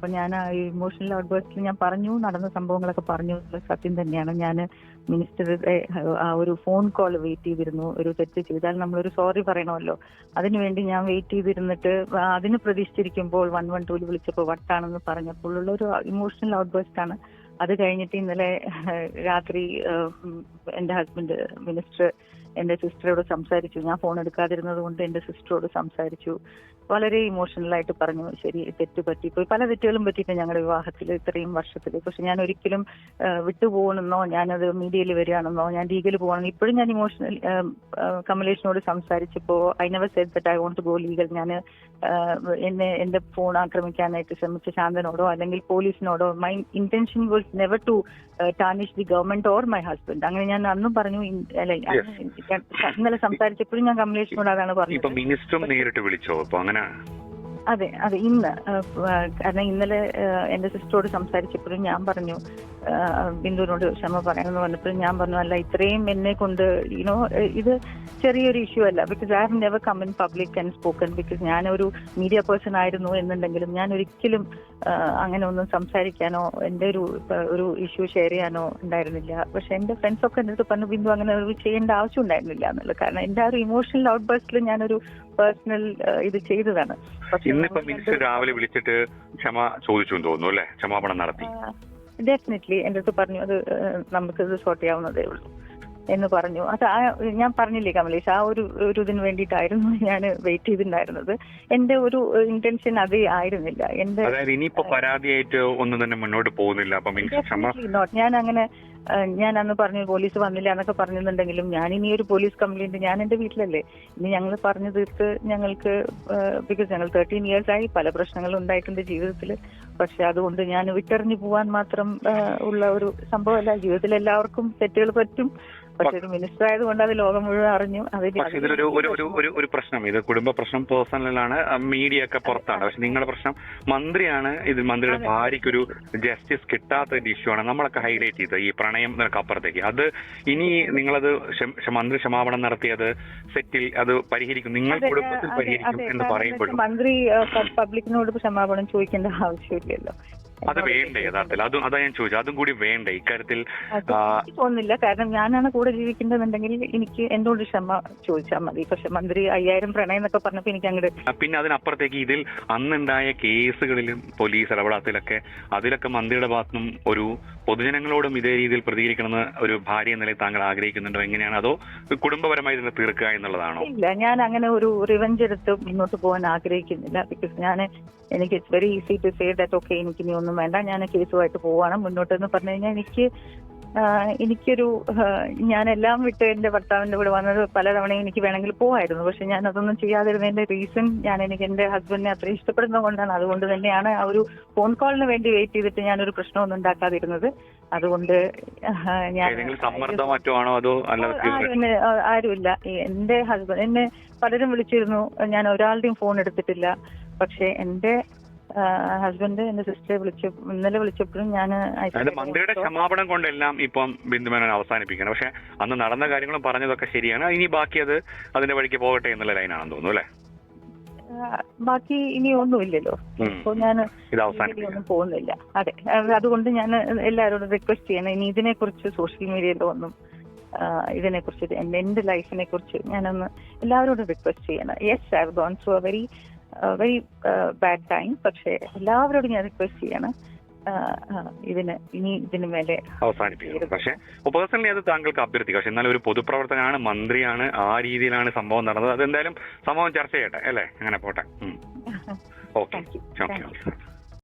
അപ്പൊ ഞാൻ ആ ഇമോഷണൽ ഔട്ട്ബേഴ്സിൽ ഞാൻ പറഞ്ഞു, നടന്ന സംഭവങ്ങളൊക്കെ പറഞ്ഞു. സത്യം തന്നെയാണ്. ഞാൻ മിനിസ്റ്ററുടെ ആ ഒരു ഫോൺ കോൾ വെയിറ്റ് ചെയ്തിരുന്നു. ഒരു തെറ്റ് ചെയ്താൽ നമ്മളൊരു സോറി പറയണമല്ലോ, അതിനുവേണ്ടി ഞാൻ വെയിറ്റ് ചെയ്തിരുന്നിട്ട് അതിന് പ്രതീക്ഷിച്ചിരിക്കുമ്പോൾ 112 വിളിച്ചപ്പോൾ വട്ടാണെന്ന് പറഞ്ഞപ്പോൾ ഉള്ള ഒരു ഇമോഷണൽ ഔട്ട്ബേസ്റ്റ് ആണ്. അത് കഴിഞ്ഞിട്ട് ഇന്നലെ രാത്രി എന്റെ ഹസ്ബൻഡ് മിനിസ്റ്റർ എന്റെ സിസ്റ്ററോട് സംസാരിച്ചു. ഞാൻ ഫോൺ എടുക്കാതിരുന്നത് കൊണ്ട് എന്റെ സിസ്റ്ററോട് സംസാരിച്ചു. വളരെ ഇമോഷണലായിട്ട് പറഞ്ഞു, ശരി തെറ്റ് പറ്റിപ്പോയി, പല തെറ്റുകളും പറ്റിയിട്ട് ഞങ്ങളുടെ വിവാഹത്തിൽ ഇത്രയും വർഷത്തിൽ. പക്ഷെ ഞാൻ ഒരിക്കലും വിട്ടുപോകണമെന്നോ ഞാനത് മീഡിയയിൽ വരികയാണെന്നോ ഞാൻ ലീഗൽ പോകണമെന്നോ ഇപ്പോഴും ഞാൻ ഇമോഷണൽ കമലേഷിനോട് സംസാരിച്ചപ്പോൾ I never said that I want to go legal. ഞാൻ എന്റെ ഫോൺ ആക്രമിക്കാനായിട്ട് ശ്രമിച്ച ശാന്തനോടോ അല്ലെങ്കിൽ പോലീസിനോടോ my intention was never to tarnish the government or my husband. അങ്ങനെ ഞാൻ അന്നും പറഞ്ഞു. ഇന്നലെ സംസാരിച്ചപ്പോഴും ഞാൻ കമലേഷിനോട് അതാണ് പറഞ്ഞത്. മിനിസ്റ്ററും നേരിട്ട് വിളിച്ചോ? അതെ ഇന്ന് കാരണം ഇന്നലെ എന്റെ സിസ്റ്ററോട് സംസാരിച്ചപ്പോഴും ഞാൻ പറഞ്ഞു, ബിന്ദുവിനോട് ക്ഷമ പറയാമെന്ന് പറഞ്ഞപ്പോഴും ഞാൻ പറഞ്ഞു, അല്ല ഇത്രയും എന്നെ കൊണ്ട് ഇത് ചെറിയൊരു ഇഷ്യൂ അല്ല. Because I have never come in public and spoken. Because ഞാനൊരു മീഡിയ പേഴ്സൺ ആയിരുന്നു എന്നുണ്ടെങ്കിലും ഞാൻ ഒരിക്കലും അങ്ങനെ ഒന്നും സംസാരിക്കാനോ എന്റെ ഒരു ഇഷ്യൂ ഷെയർ ചെയ്യാനോ ഉണ്ടായിരുന്നില്ല. പക്ഷെ എന്റെ ഫ്രണ്ട്സ് ഒക്കെ എൻ്റെ അടുത്ത് പറഞ്ഞു, ബിന്ദു അങ്ങനെ ഒരു ചെയ്യേണ്ട ആവശ്യം ഉണ്ടായിരുന്നില്ല എന്നുള്ളത്. കാരണം എന്റെ ആ ഒരു ഇമോഷണൽ ഔട്ട് ബേസ്റ്റിൽ ഞാനൊരു പേഴ്സണൽ ഇത് ചെയ്തതാണ്. ഇന്നിപ്പോ മിനിസ്റ്റർ രാവിലെ വിളിച്ചിട്ട് ക്ഷമ ചോദിച്ചു തോന്നുന്നു അല്ലെ? ക്ഷമാപണം നടത്തി. ഡെഫിനറ്റ്ലി എന്റെ അടുത്ത് പറഞ്ഞു, അത് നമുക്കത് സോർട്ട് ചെയ്യാവുന്നതേ ഉള്ളൂ എന്ന് പറഞ്ഞു. അത് ഞാൻ പറഞ്ഞില്ലേ കമലേഷ്, ആ ഒരു ഇതിന് വേണ്ടിയിട്ടായിരുന്നു ഞാൻ വെയിറ്റ് ചെയ്തിട്ടുണ്ടായിരുന്നത്. എന്റെ ഒരു ഇന്റൻഷൻ അതേ ആയിരുന്നില്ല. ഇനിയിപ്പോ പരാതിയായിട്ട് ഒന്നും തന്നെ മുന്നോട്ട് പോകുന്നില്ല. ഞാൻ അന്ന് പറഞ്ഞു പോലീസ് വന്നില്ല എന്നൊക്കെ പറഞ്ഞിട്ടുണ്ടെങ്കിലും ഞാൻ ഇനി ഒരു പോലീസ് കംപ്ലൈന്റ് ഞാൻ എന്റെ വീട്ടിലല്ലേ, ഇനി ഞങ്ങൾ പറഞ്ഞു തീർത്ത് ഞങ്ങൾക്ക് ബിക്കോസ് ഞങ്ങൾ 13 years ആയി, പല പ്രശ്നങ്ങളും ഉണ്ടായിട്ടുണ്ട് ജീവിതത്തിൽ. പക്ഷെ അതുകൊണ്ട് ഞാൻ വിട്ടെറിഞ്ഞു പോവാൻ മാത്രം ഉള്ള ഒരു സംഭവമല്ല. ജീവിതത്തിൽ എല്ലാവർക്കും തെറ്റുകൾ പറ്റും. പക്ഷെ ഒരു മിനിസ്റ്റർ ആയതുകൊണ്ട് അത് ലോകം മുഴുവൻ അറിഞ്ഞു. ഒരു പ്രശ്നം, ഇത് കുടുംബ പ്രശ്നം പേഴ്സണലാണ്, മീഡിയ ഒക്കെ പുറത്താണ്. പക്ഷെ നിങ്ങളുടെ പ്രശ്നം മന്ത്രിയാണ്. ഇത് മന്ത്രിയുടെ ഭാര്യയ്ക്കൊരു ജസ്റ്റിസ് കിട്ടാത്ത ഇഷ്യൂ ആണ് നമ്മളൊക്കെ ഹൈലൈറ്റ് ചെയ്തത്. ഈ പ്രണയം അപ്പുറത്തേക്ക് അത് ഇനി നിങ്ങളത് മന്ത്രി ക്ഷമാപണം നടത്തിയത് സെറ്റിൽ അത് പരിഹരിക്കും, നിങ്ങൾ കുടുംബത്തിൽ പരിഹരിക്കും എന്ന് പറയുമ്പോഴും മന്ത്രി പബ്ലിക്കിനോട് ക്ഷമാപണം ചോദിക്കേണ്ട ആവശ്യമില്ലല്ലോ. അത് വേണ്ടേ യഥാർത്ഥത്തിൽ? അതാ ഞാൻ ചോദിച്ചു, അതും കൂടി വേണ്ടേ ഇക്കാര്യത്തിൽ? തോന്നുന്നില്ല. കാരണം ഞാനാണ് കൂടെ ജീവിക്കേണ്ടതുണ്ടെങ്കിൽ എനിക്ക് എന്നോട് ക്ഷമ ചോദിച്ചാൽ മതി. പക്ഷെ മന്ത്രി 5000 പ്രണയം എന്നൊക്കെ പറഞ്ഞപ്പോ എനിക്ക് അങ്ങോട്ട് പിന്നെ അതിനപ്പുറത്തേക്ക് ഇതിൽ അന്നുണ്ടായ കേസുകളിലും പോലീസ് ഇടപെടാത്തിലൊക്കെ അതിലൊക്കെ മന്ത്രിയുടെ ഭാഗത്തുനിന്നും ഒരു പൊതുജനങ്ങളോടും ഇതേ രീതിയിൽ പ്രതികരിക്കണമെന്ന് ഒരു ഭാര്യ എന്ന നിലയിൽ താങ്കൾ ആഗ്രഹിക്കുന്നുണ്ടോ? എങ്ങനെയാണ്? അതോ കുടുംബപരമായി ഇതിനെ തീർക്കുക എന്നുള്ളതാണോ? ഇല്ല, ഞാൻ അങ്ങനെ ഒരു റിവെഞ്ച് എടുത്ത് മുന്നോട്ട് പോകാൻ ആഗ്രഹിക്കുന്നില്ല. ബിക്കോസ് എനിക്ക് it's very easy to say that okay എനിക്ക് ഇനി ഒന്നും വേണ്ട, ഞാൻ കേസുമായിട്ട് പോവാണ് മുന്നോട്ട് എന്ന് പറഞ്ഞു കഴിഞ്ഞാൽ എനിക്കൊരു ഞാൻ എല്ലാം വിട്ട് എന്റെ ഭർത്താവിന്റെ കൂടെ വന്നത് പലതവണയും എനിക്ക് വേണമെങ്കിൽ പോവായിരുന്നു. പക്ഷെ ഞാൻ അതൊന്നും ചെയ്യാതിരുന്നതിന്റെ റീസൺ എനിക്ക് എന്റെ ഹസ്ബൻഡിനെ അത്ര ഇഷ്ടപ്പെടുന്നത് കൊണ്ടാണ്. അതുകൊണ്ട് തന്നെയാണ് ആ ഒരു ഫോൺ കോളിന് വേണ്ടി വെയിറ്റ് ചെയ്തിട്ട് ഞാനൊരു പ്രശ്നമൊന്നും ഉണ്ടാക്കാതിരുന്നത്. അതുകൊണ്ട് ആരുമില്ല. എന്റെ ഹസ്ബൻഡ് എന്നെ പലരും വിളിച്ചിരുന്നു, ഞാൻ ഒരാളുടെയും ഫോൺ എടുത്തിട്ടില്ല. പക്ഷെ എന്റെ ഹസ്ബൻഡ് എന്റെ സിസ്റ്ററെ ഇന്നലെ വിളിച്ചപ്പോഴും ഞാൻ മന്ത്രിയുടെ ക്ഷമാപണം കൊണ്ടെല്ലാം ഇപ്പം ബിന്ദുമേനോൻ അവസാനിപ്പിക്കണം. പക്ഷെ അന്ന് നടന്ന കാര്യങ്ങളും പറഞ്ഞതൊക്കെ ശരിയാണ്. ഇനി ബാക്കി അതിന്റെ വഴിക്ക് പോകട്ടെ എന്നുള്ള ലൈനാണെന്ന് തോന്നുന്നു അല്ലെ? ബാക്കി ഇനി ഒന്നുമില്ലല്ലോ. ഇപ്പൊ ഞാൻ ഒന്നും പോകുന്നില്ല. അതെ, അതുകൊണ്ട് ഞാൻ എല്ലാവരോടും റിക്വസ്റ്റ് ചെയ്യണം, ഇനി ഇതിനെക്കുറിച്ച് സോഷ്യൽ മീഡിയയിലോ ഒന്നും ഇതിനെക്കുറിച്ച് എന്റെ ലൈഫിനെ കുറിച്ച് ഞാനൊന്ന് എല്ലാവരോടും റിക്വസ്റ്റ് ചെയ്യണം. Yes, I have gone through a very bad time. പക്ഷെ എല്ലാവരോടും ഞാൻ റിക്വസ്റ്റ് ചെയ്യണം ഇതിന് മേലെ അവസാനിപ്പിക്കണം. പക്ഷെ പേഴ്സണലി അത് താങ്കൾക്ക് അഭ്യർത്ഥിക്കാം. പക്ഷെ എന്നാലും ഒരു പൊതുപ്രവർത്തകനാണ്, മന്ത്രിയാണ്, ആ രീതിയിലാണ് സംഭവം നടന്നത്. അതെന്തായാലും സംഭവം ചർച്ച ചെയ്യട്ടെ അല്ലേ? അങ്ങനെ പോട്ടെ. ഓക്കെ.